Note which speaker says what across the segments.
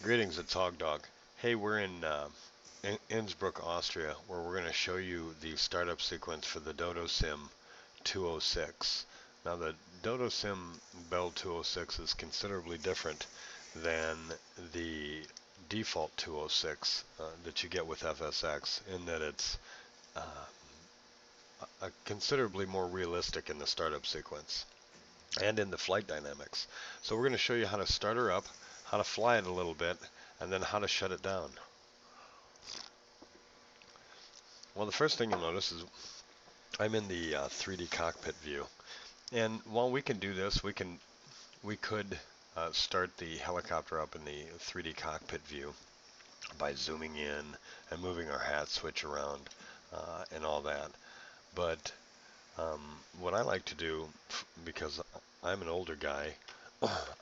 Speaker 1: Greetings, it's HawgDawg. Hey, we're in Innsbruck, Austria, where we're going to show you the startup sequence for the DodoSim 206. Now, the DodoSim Bell 206 is considerably different than the default 206 that you get with FSX, in that it's considerably more realistic in the startup sequence and in the flight dynamics. So we're going to show you how to start her up, how to fly it a little bit, and then how to shut it down. Well, the first thing you'll notice is I'm in the 3D cockpit view, and while we can do this, we could start the helicopter up in the 3D cockpit view by zooming in and moving our hat switch around and all that. But what I like to do, because I'm an older guy,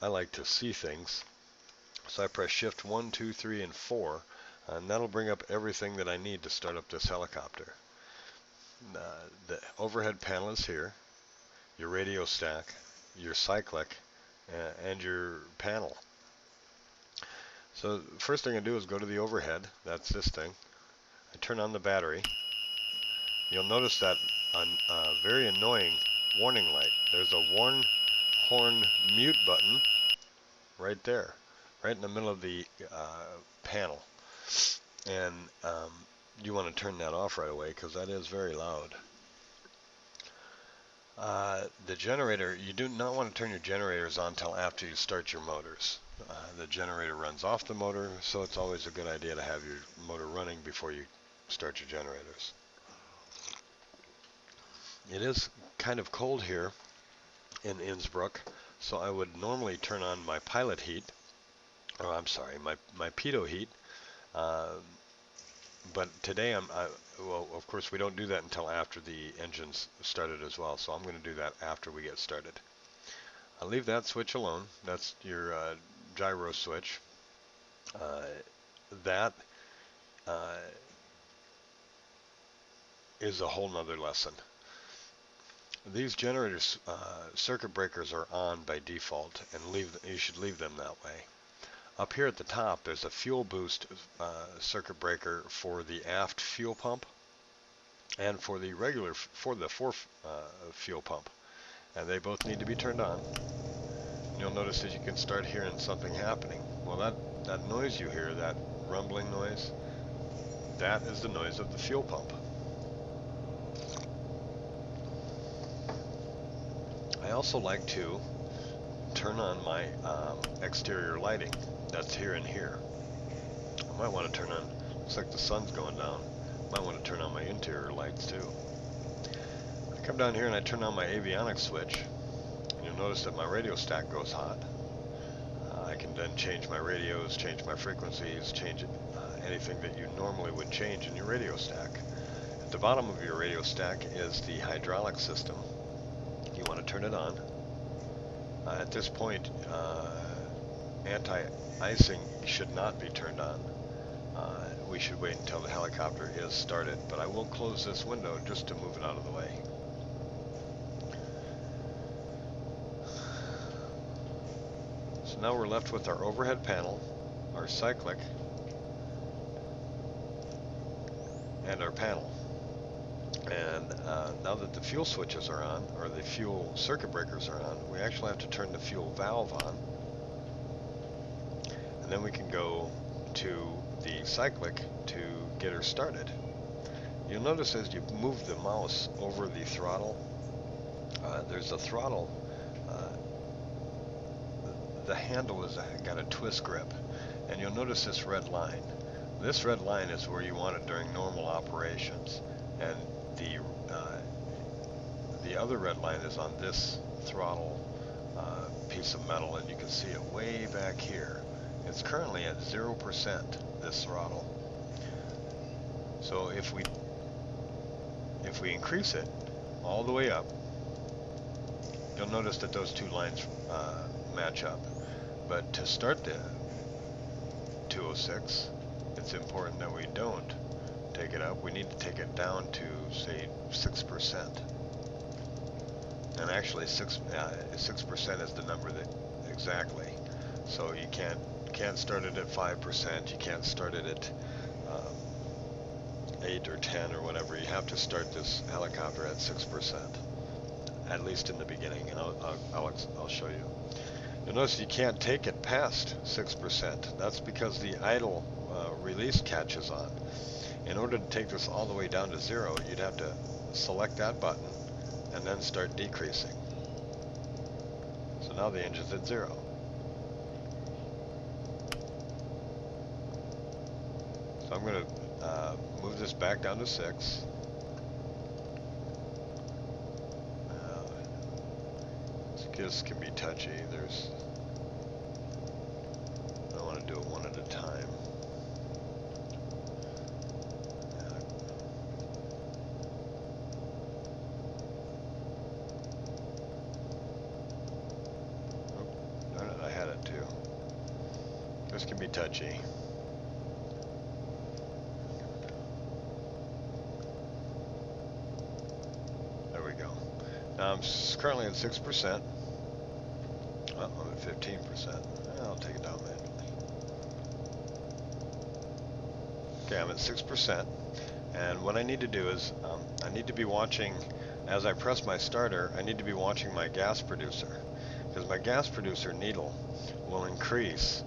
Speaker 1: I like to see things. So I press Shift 1, 2, 3, and 4, and that'll bring up everything that I need to start up this helicopter. The overhead panel is here, your radio stack, your cyclic, and your panel. So the first thing I do is go to the overhead. That's this thing. I turn on the battery. You'll notice that very annoying warning light. There's a warn horn mute button right there, right in the middle of the panel, and you want to turn that off right away because that is very loud. The generator, you do not want to turn your generators on until after you start your motors. The generator runs off the motor, so it's always a good idea to have your motor running before you start your generators. It is kind of cold here in Innsbruck, so I would normally turn on my pilot heat, or I'm sorry, my pitot heat, but today well, of course we don't do that until after the engine's started as well, so I'm going to do that after we get started. I'll leave that switch alone. That's your gyro switch. That is a whole nother lesson. These generators, circuit breakers are on by default, and you should leave them that way. Up here at the top, there's a fuel boost circuit breaker for the aft fuel pump and for the fore fuel pump, and they both need to be turned on. And you'll notice that you can start hearing something happening. Well, that noise you hear, that rumbling noise, that is the noise of the fuel pump. I also like to turn on my exterior lighting. That's here and here. I might want to turn on, looks like the sun's going down, might want to turn on my interior lights too. I come down here and I turn on my avionics switch, and you'll notice that my radio stack goes hot. I can then change my radios, change my frequencies, change anything that you normally would change in your radio stack. At the bottom of your radio stack is the hydraulic system. You want to turn it on. At this point, anti-icing should not be turned on. We should wait until the helicopter is started, but I will close this window just to move it out of the way. So now we're left with our overhead panel, our cyclic, and our panel. And now that the fuel switches are on, or the fuel circuit breakers are on, we actually have to turn the fuel valve on. And then we can go to the cyclic to get her started. You'll notice as you move the mouse over the throttle, there's a throttle. The handle has got a twist grip, and you'll notice this red line. This red line is where you want it during normal operations, and the other red line is on this throttle piece of metal, and you can see it way back here. It's currently at 0%, this throttle. So if we increase it all the way up, you'll notice that those two lines match up. But to start the 206, it's important that we don't take it up. We need to take it down to, say, 6%. And actually 6% is the number that exactly. So you can't can't start it at 5%, you can't start it at 8 or 10 or whatever. You have to start this helicopter at 6%, at least in the beginning, and I'll show you. You'll notice you can't take it past 6%. That's because the idle release catches on. In order to take this all the way down to 0, you'd have to select that button and then start decreasing. So now the engine's at 0. So I'm going to move this back down to 6. This can be touchy. I want to do it one at a time. Oh, darn it, I had it too. This can be touchy. There we go. Now I'm currently at 6%. Oh, I'm at 15%. I'll take it down manually. Okay, I'm at 6%. And what I need to do is, I need to be watching, as I press my starter, I need to be watching my gas producer. Because my gas producer needle will increase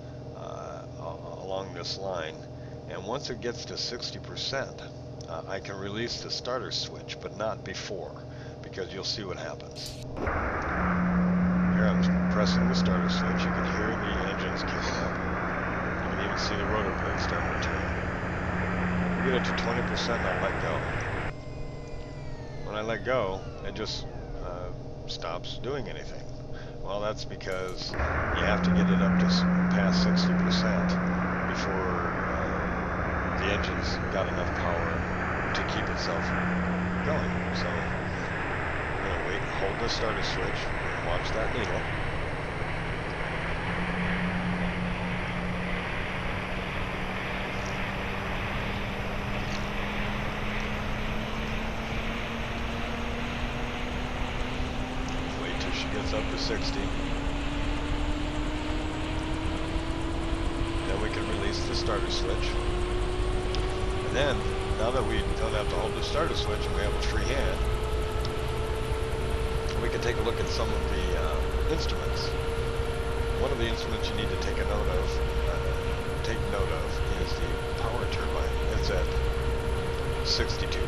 Speaker 1: along this line. And once it gets to 60%, I can release the starter switch, but not before, because you'll see what happens. Here I'm pressing the starter switch. You can hear the engines kicking up. You can even see the rotor blades starting to turn. We get it to 20% and I let go. When I let go, it just stops doing anything. Well, that's because you have to get it up to past 60% before the engine's got enough power to keep itself going. So I'm going to wait, hold the starter switch, watch that needle. Wait till she gets up to 60. Then we can release the starter switch. And then, now that we don't have to hold the starter switch and we have a free hand, we can take a look at some of the instruments. One of the instruments you need to take note of is the power turbine. It's at 62.9%,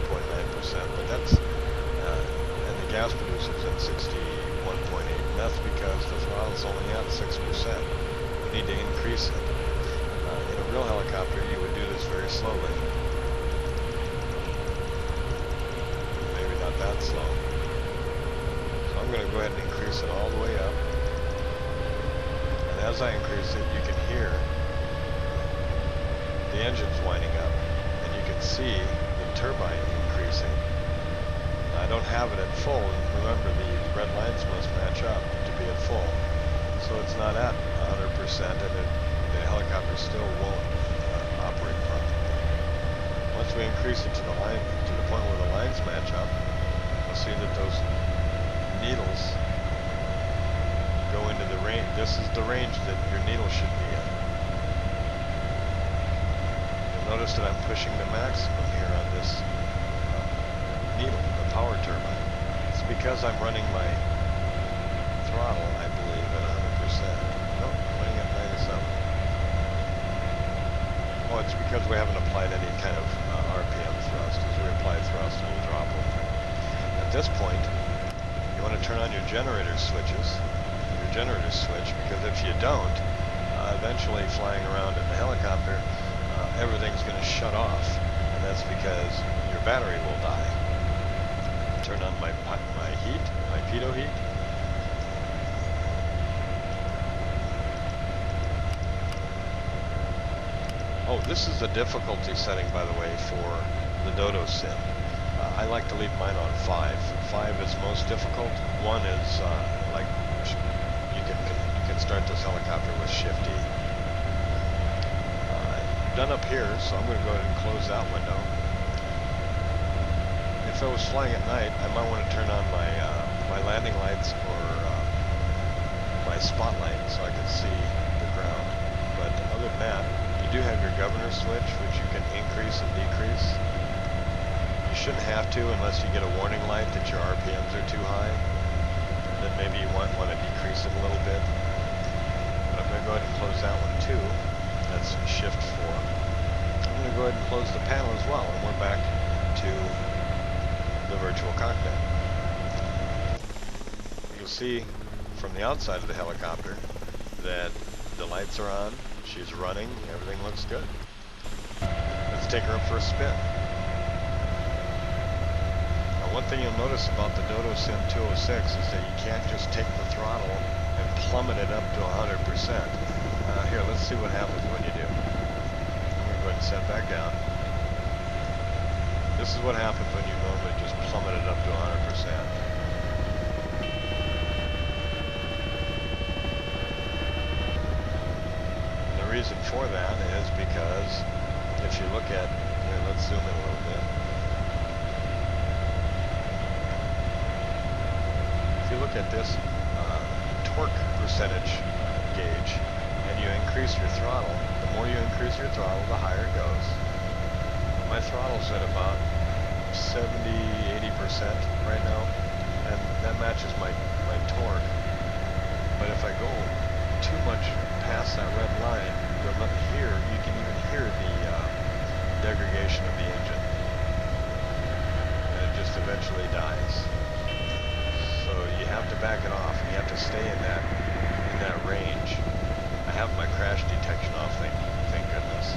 Speaker 1: but that's and the gas producer's at 61.8, and that's because the throttle's only at 6%. We need to increase it. In a real helicopter, you would do this very slowly. Maybe not that slow. I'm going to go ahead and increase it all the way up. And as I increase it, you can hear the engines winding up. And you can see the turbine increasing. I don't have it at full. And remember, the red lines must match up to be at full. So it's not at 100%, and the helicopter still won't operate properly. Once we increase it to the point where the lines match up, you'll see that those needles go into the range. This is the range that your needle should be in. You'll notice that I'm pushing the maximum here on this needle, the power turbine. It's because I'm running my throttle, I believe, at 100%. Nope, I'm running at 97. Oh, it's because we haven't applied any kind of RPM thrust. As we apply thrust, it will drop over. At this point, you want to turn on your generator switches, your generator switch, because if you don't, eventually flying around in the helicopter, everything's going to shut off, and that's because your battery will die. Turn on my heat, my pitot heat. Oh, this is the difficulty setting, by the way, for the DodoSim. I like to leave mine on 5. 5 is most difficult. 1 is like you can start this helicopter with Shift E. Done up here, so I'm going to go ahead and close that window. If I was flying at night, I might want to turn on my landing lights or my spotlight so I can see the ground. But You do have your governor switch, which you can increase and decrease. You shouldn't have to unless you get a warning light that your RPMs are too high. Then maybe you want to decrease it a little bit. But I'm going to go ahead and close that one too. That's shift 4. I'm going to go ahead and close the panel as well, and we're back to the virtual cockpit. You'll see from the outside of the helicopter that the lights are on, she's running, everything looks good. Let's take her up for a spin. Now, one thing you'll notice about the DodoSim 206 is that you can't just take the throttle and plummet it up to 100%. Here, let's see what happens when you do. I'm going to go ahead and set back down. This is what happens when you normally just plummet it up to 100%. The reason for that is because if you look at, here, let's zoom in a little bit. If you look at this torque percentage gauge and you increase your throttle, the more you increase your throttle, the higher it goes. My throttle's at about 70-80% right now, and that matches my torque. But if I go too much past that red line, you can even hear the degradation of the engine, and it just eventually dies. So you have to back it off, and you have to stay in that range. I have my crash detection off, thank goodness.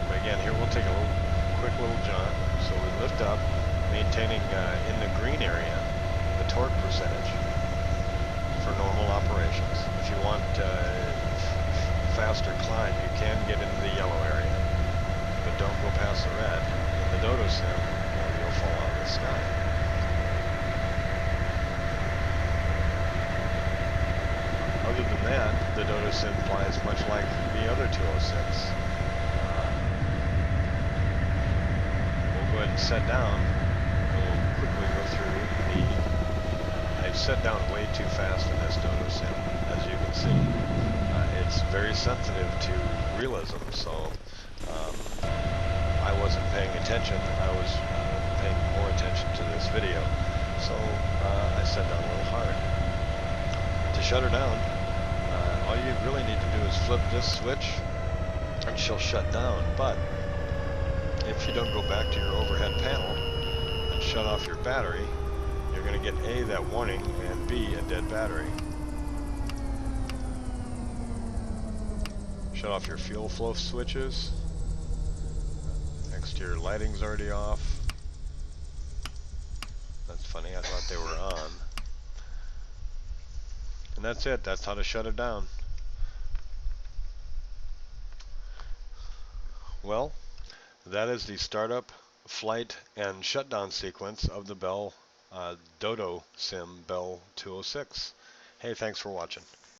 Speaker 1: But again, here we'll take a quick little jaunt. So we lift up, maintaining in the green area the torque percentage for normal operations. If you want faster climb, you can get into the yellow area, but don't go past the red. In the DodoSim, you'll fall out of the sky. Other than that, the DodoSim flies much like the other 206. We'll go ahead and set down. We'll quickly go through I've set down way too fast in this DodoSim, as you can see. It's very sensitive to realism, so I wasn't paying attention. I was paying more attention to this video, so I set down a little hard. To shut her down, all you really need to do is flip this switch and she'll shut down. But if you don't go back to your overhead panel and shut off your battery, you're going to get A, that warning, and B, a dead battery. Shut off your fuel flow switches. Exterior lighting's already off. That's funny, I thought they were on. And that's it. That's how to shut it down. Well, that is the startup, flight, and shutdown sequence of the DodoSim Bell 206. Hey, thanks for watching.